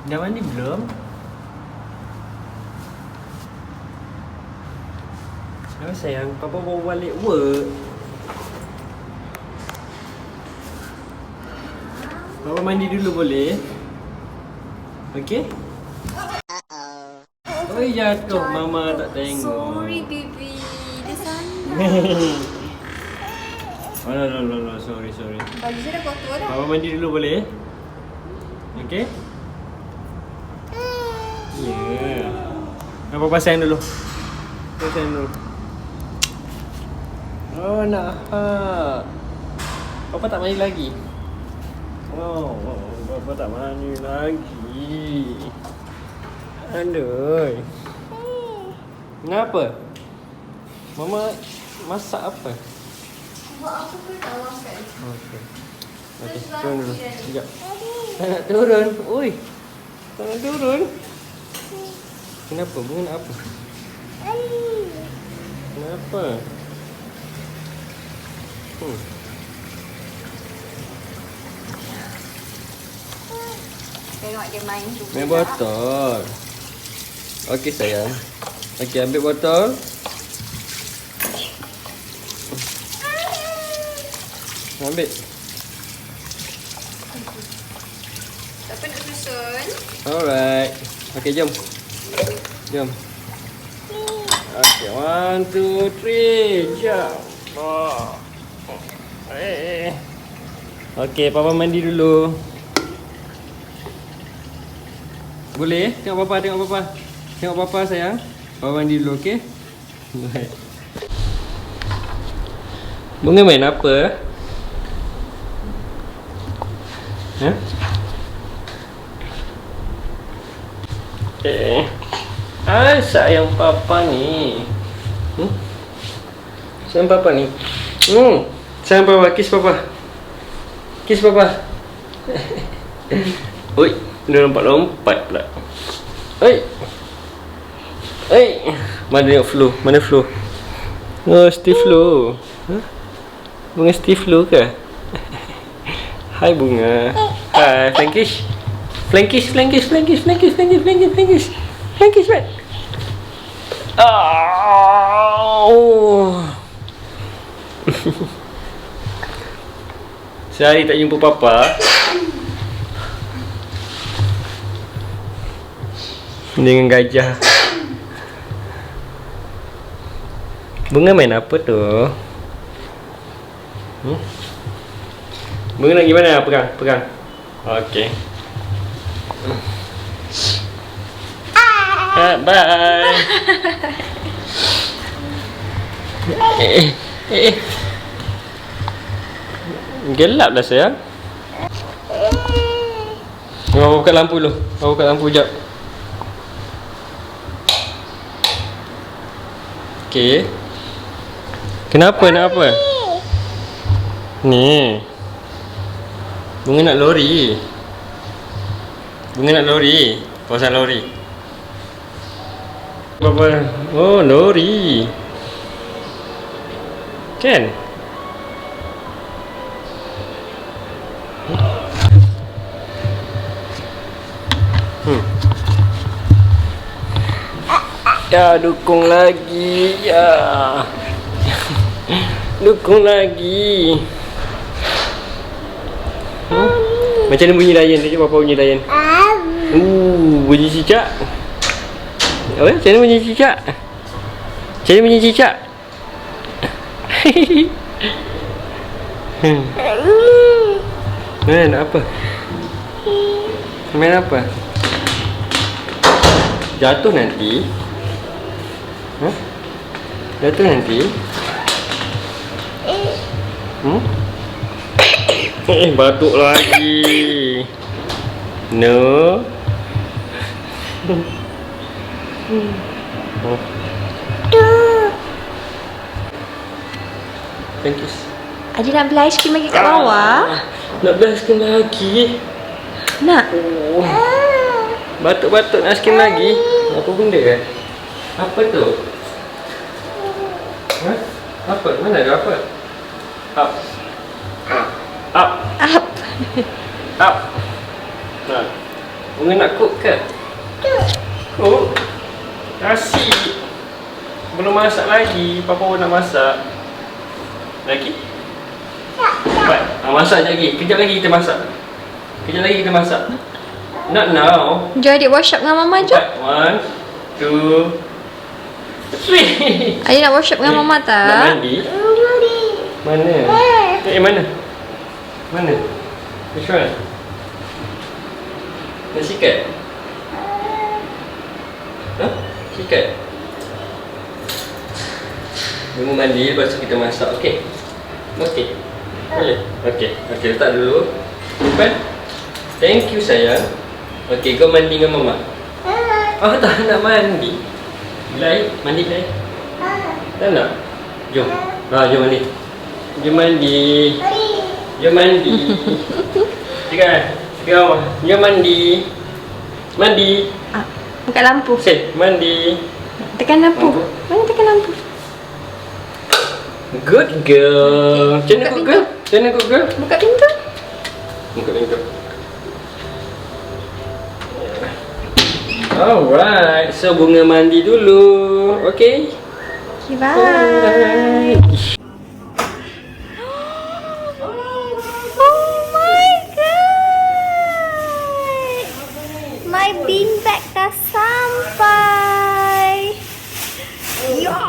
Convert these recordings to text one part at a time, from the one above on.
Dah mandi belum? Oh sayang, Papa bawa balik work. Papa mandi dulu boleh? Okey? Oh jatuh, Mama tak tengok. Sorry baby, dia sana. Oh no, sorry. Baju saya dah kotor dah. Papa mandi dulu boleh? Okey? Ya. Yeah. Papa sayang dulu. Papa sayang dulu. Oh nak hak. Papa tak mandi lagi. Oh, Papa tak mandi lagi. Aduh. Kenapa? Mama masak apa? Buat apa pun tak makan. Okey, turun dulu. Sekejap. Tak nak turun. Ui. Tak nak turun. Kenapa? Bunga nak apa? Kenapa? Tengok dia main juga. Ambil botol. Okey sayang. Okey, ambil botol. Ambil. Tak apa nak susun. Alright. Okey, jom. Jom. Okey, 1, 2, 3. Jom. Oh. Okey, Papa mandi dulu. Boleh? Tengok Papa, tengok Papa. Tengok Papa sayang. Papa mandi dulu, okey? Baik. Bunga main apa? Ha? Sayang Papa ni. Sayang Papa ni. Sayang Papa, kiss Papa. Kiss Papa. Oi, dia lompat-lompat pula. Oi. Oi. Mana tengok Flu? Mana Flu? Oh, Steve Flu. Huh? Bunga Steve Flu ke? Hai Bunga. Hai, Flankish. Flankish. Flankish, man. Oh. Sehari tak jumpa Papa. Dengan gajah. Bunga main apa tu? Bunga nak gimana? Pegang. Okey. Bye. Gelap dah sayang. Bawa buka lampu dulu. Bawa buka lampu sekejap. Okey. Kenapa? Nak apa? Ni. Bunga nak lori. Pasal lori. Papa. Oh, lori. Kan? Ya, dukung lagi. Ya. Dukung lagi. Macam mana bunyi layan? Tengok Papa bunyi layan. Bunyi cicak. Apa? Macam mana bunyi cicak? Main apa? Main apa? Jatuh nanti. Jatuh nanti. Batuk lagi. No. Thank you. Adik nak beli aiskrim lagi kat bawah? Nak beli aiskrim lagi. Nak? Batuk-batuk nak aiskrim lagi. Apa benda kan? Apa tu? Apa? Mana ada apa? Up. Up. Up. Up. Nah. Bunga nak cook ke? Cook? Nasi. Belum masak lagi. Papa pun nak masak. Lagi? Cepat. Masak lagi. Kejap lagi kita masak. Not now. Jom adik wash up dengan mama jom. 1, 2, 3. Adik nak wash up dengan mama Nak tak? mandi? Mana? Mana? Mana? Which one? Nak sikat? Sikat? Tunggu mandi, lepas tu kita masak, okey? Okey? Boleh? Okey, letak dulu. Simpan. Thank you sayang. Okey, kau mandi dengan mama. Tak nak mandi. Lai, mandi Lai. Tak nak? Jom. Jom mandi. Jom mandi. Cakap. Jom mandi. Buka lampu. Say, mandi. Tekan lampu. Mana tekan lampu? Good girl. Macam mana good girl? Buka pintu. Buka pintu. Alright, so bunga mandi dulu. Okay? Okay, bye. Oh my god. My beanbag dah sampai. Ya.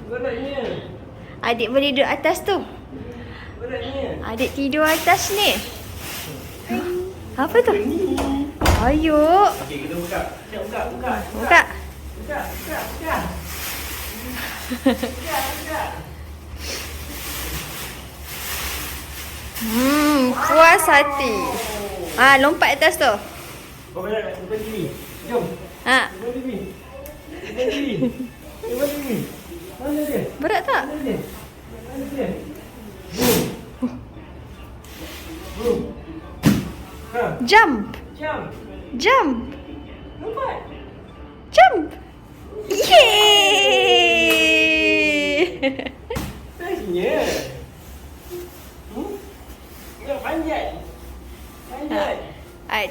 Beratnya. Adik boleh duduk atas tu. Adik tidur atas ni. Apa tu? Ayo. Okay, kita buka. Buka. Buka. Puas hati. Lompat atas tu. Kau berat nak TV. Jom. TV. Mana dia? Berat tak? Mana dia? Boom. Jump. Jump. Lompat. Jump. Yeay. Bestnya. Ya, panjat.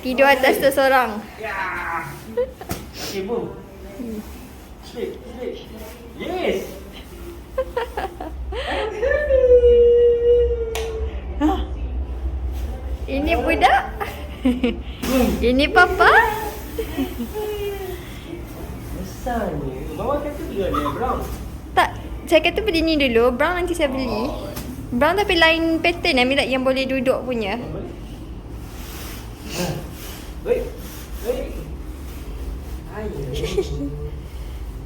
Tidur atas tu seorang. Ya. Okay, boom. Sleep. Yes. Ini budak. Ini papa. Besarnya. Mama kata dia brown. Tak, saya kata beli ni dulu. Brown nanti saya beli. Brown tapi lain pattern Ambil yang boleh duduk punya. Wait.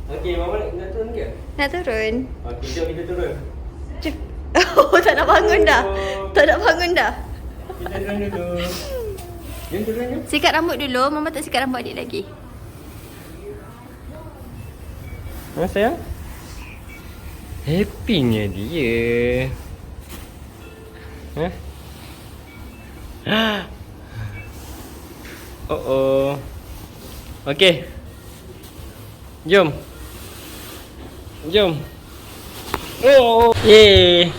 Okey, mama nak turun ke? Nak turun? Okey, jom kita turun. Jom. Oh, tak nak bangun dah. Kita turun dulu. Jom turun. Sikat rambut dulu. Mama tak sikat rambut adik lagi. Sayang? Happynya dia. Oh. Okey. Jom. Oh, yeay.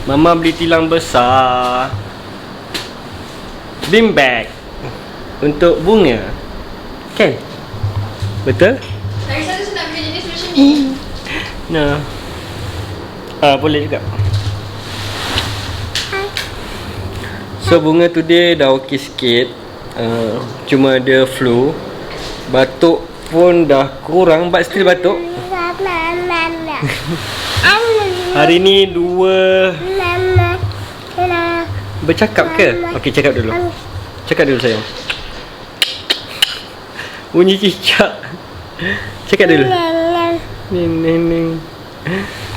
Mama beli tilang besar. Bean bag untuk bunga. Kan? Betul? Saya selalu nak beli jenis macam ni. Nah. Boleh juga. So bunga tu dia dah okey sikit. Cuma dia flu. Batuk pun dah kurang, but still batuk. Hari ni 2 bercakap ke? Okey, cakap dulu. Sayang. Bunyi cicak. Cakap dulu. Neng.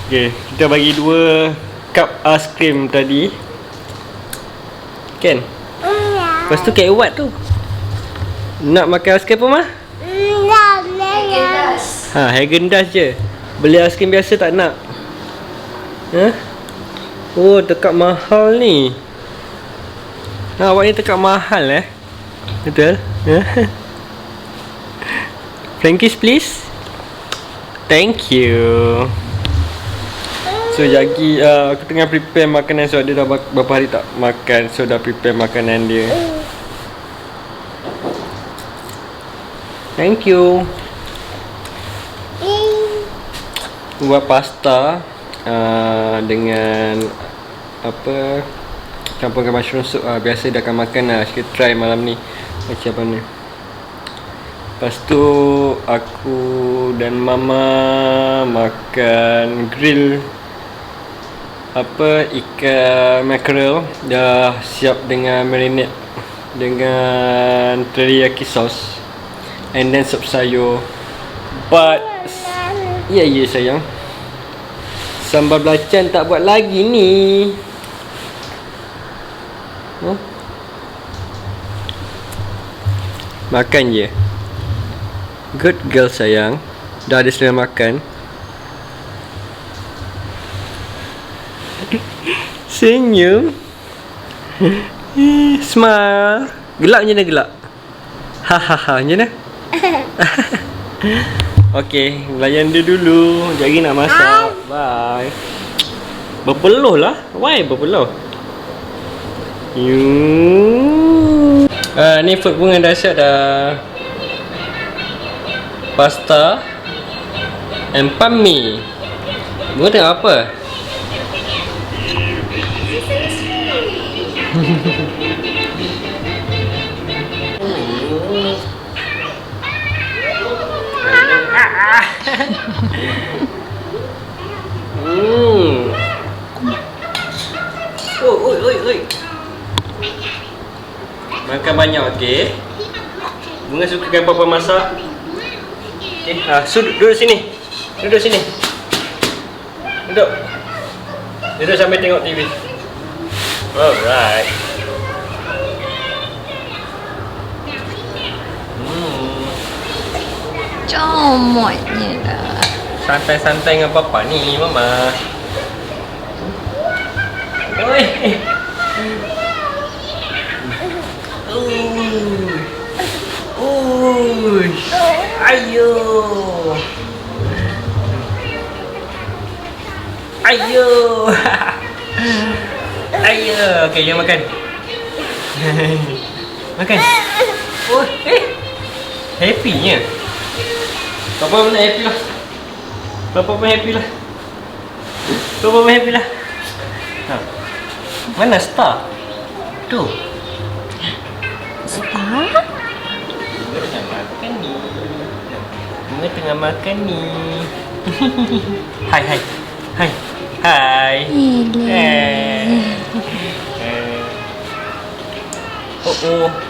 Okey, kita bagi 2 cup aiskrim tadi. Kan? Lepas tu kek ubat tu. Nak makan aiskrim apa mah? Häagen-Dazs je. Beli aiskrim biasa tak nak. Oh, tekak mahal ni. Awak ni tekak mahal Betul? Frankies please. Thank you. So Jagi aku tengah prepare makanan. So dia dah berapa hari tak makan. So dah prepare makanan dia. Thank you. Buat pasta dengan apa, campurkan mushroom soup. Biasa dah akan makan lah. Kita try malam ni macam mana. Lepas tu aku dan mama makan grill apa, ikan mackerel. Dah siap dengan marinade dengan teriyaki sauce. And then sup sayur. But ya sayang, sambal belacan tak buat lagi ni. Makan je. Good girl sayang. Dah ada selera makan. Senyum. Smile. Gelak macam mana gelak? Hahaha macam mana? Okay, layan dia dulu. Jari nak masak. Bye. Berpeluh lah. Why berpeluh? Ni food bunga dah siap dah. Pasta and pami. Bunga tengok apa? Oi. Makan banyak, okey. Bunga suka kan papa masak. Okey, duduk sini. Duduk sini. Duduk sambil tengok TV. Alright. Comotnya dah. Santai-santai dengan papa ni, mama. Oi. Ayo. Okey, jom makan. Makan. Happy-nya. Papa pun happy lah. Papa pun happy lah. Mana star? Tu. Star? Bunga tengah makan ni. Hai.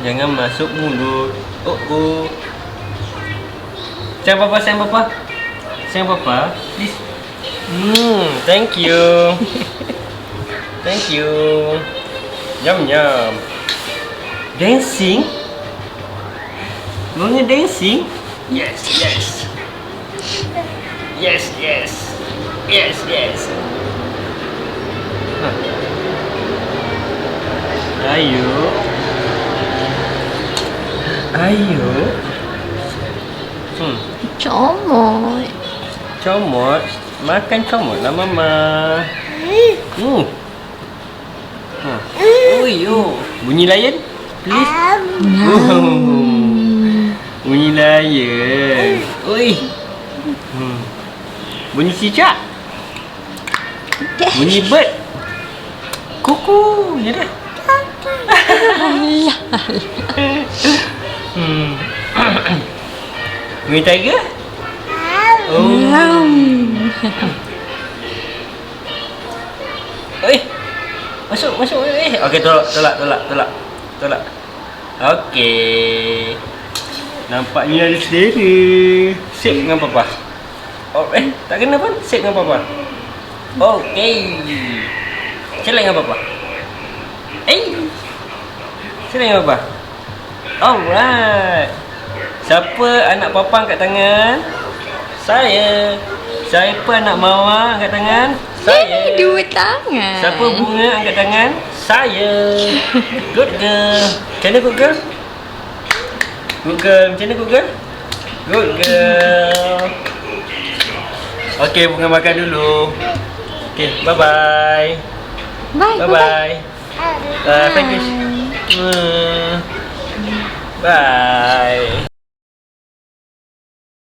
Jangan masuk mulut. Sayang papa. Please. Thank you. Yum. Dancing? Bunga dancing? Yes. Ayo. Comot. Makan comot lah mama. Bunyi layan, please. Bunyi layan. Bunyi cicak. Bunyi bird. Kuku. Ya dah. Bunyi tiger. Masuk. Okey, tolak. Okey. Nampaknya ada selera. Sip dengan papa. Tak kena pun. Sip dengan papa. Okey. Celak dengan papa. Celak dengan papa. Alright. Siapa anak papa angkat tangan? Saya. Siapa anak mama angkat tangan? Saya. Dua tangan. Siapa bunga angkat tangan? Saya. Good girl. Macam mana good girl? Macam mana good girl? Good girl. Okey, bunga makan dulu. Okay, bye-bye. Bye. Bye-bye. Thank you. Bye.